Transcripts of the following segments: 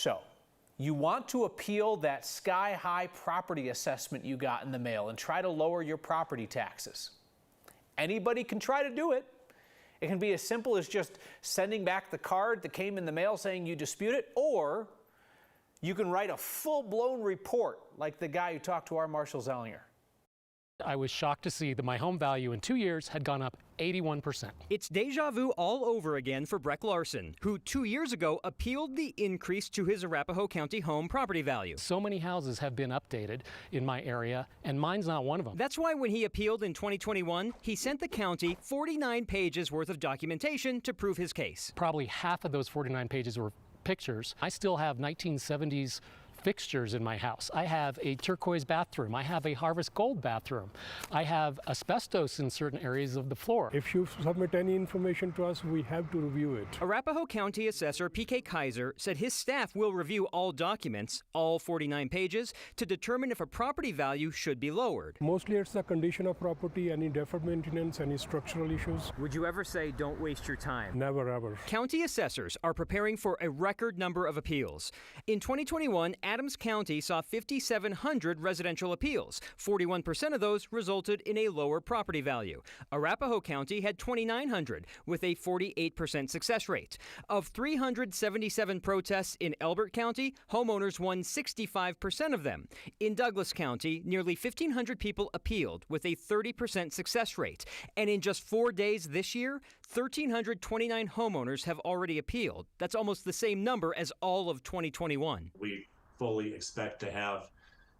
So, you want to appeal that sky-high property assessment you got in the mail and try to lower your property taxes. Anybody can try to do it. It can be as simple as just sending back the card that came in the mail saying you dispute it, or you can write a full-blown report like the guy who talked to our Marshall Zellinger. I was shocked to see that my home value in 2 years had gone up 81%. It's deja vu all over again for Breck Larson, who 2 years ago appealed the increase to his Arapahoe County home property value. So many houses have been updated in my area, and mine's not one of them. That's why when he appealed in 2021, he sent the county 49 pages worth of documentation to prove his case. Probably half of those 49 pages were pictures. I still have 1970s fixtures in my house. I have a turquoise bathroom. I have a Harvest Gold bathroom. I have asbestos in certain areas of the floor. If you submit any information to us, we have to review it. Arapahoe County Assessor P.K. Kaiser said his staff will review all documents, all 49 pages, to determine if a property value should be lowered. Mostly it's the condition of property, any deferred maintenance, any structural issues. Would you ever say don't waste your time? Never ever. County assessors are preparing for a record number of appeals. In 2021, Adams County saw 5,700 residential appeals. 41% of those resulted in a lower property value. Arapahoe County had 2,900 with a 48% success rate. Of 377 protests in Elbert County, homeowners won 65% of them. In Douglas County, nearly 1,500 people appealed with a 30% success rate. And in just 4 days this year, 1,329 homeowners have already appealed. That's almost the same number as all of 2021. We fully expect to have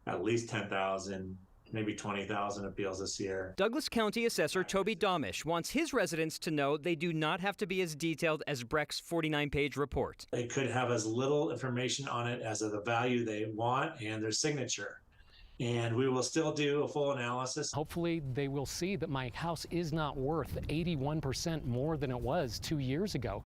at least 10,000, maybe 20,000 appeals this year. Douglas County Assessor Toby Domish wants his residents to know they do not have to be as detailed as Breck's 49-page report. They could have as little information on it as of the value they want and their signature. And we will still do a full analysis. Hopefully they will see that my house is not worth 81% more than it was 2 years ago.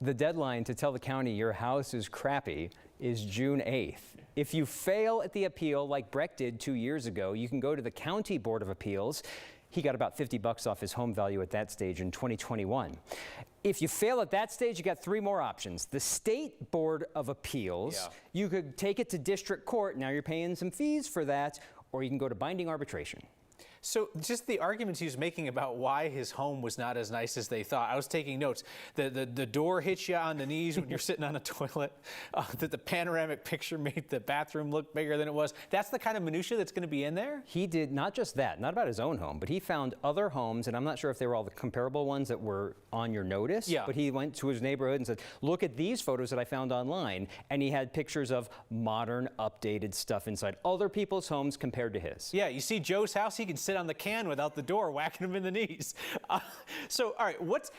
The deadline to tell the county your house is crappy is June 8th. If you fail at the appeal like Breck did 2 years ago, you can go to the County Board of Appeals. He got about $50 off his home value at that stage in 2021. If you fail at that stage, you got 3 more options. The State Board of Appeals, you could take it to district court. Now you're paying some fees for that, or you can go to binding arbitration. So just the arguments he was making about why his home was not as nice as they thought. I was taking notes. The door hits you on the knees when you're sitting on a toilet. The panoramic picture made the bathroom look bigger than it was. That's the kind of minutia that's going to be in there? He did not just that, not about his own home, but he found other homes, and I'm not sure if they were all the comparable ones that were on your notice, but he went to his neighborhood and said, look at these photos that I found online, and he had pictures of modern, updated stuff inside other people's homes compared to his. Yeah, you see Joe's house, he can sit on the can without the door whacking him in the knees. So, all right, what's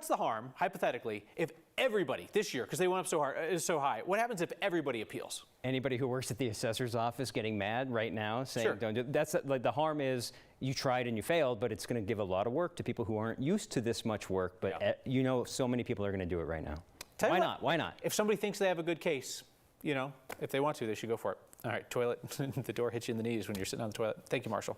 the harm, hypothetically, if everybody this year, because they went up so high, what happens if everybody appeals? Anybody who works at the assessor's office getting mad right now saying don't do that's like the harm is you tried and you failed, but it's going to give a lot of work to people who aren't used to this much work, but you know so many people are going to do it right now. Why not? Why not? If somebody thinks they have a good case, you know, if they want to, they should go for it. All right, toilet, the door hits you in the knees when you're sitting on the toilet. Thank you, Marshall.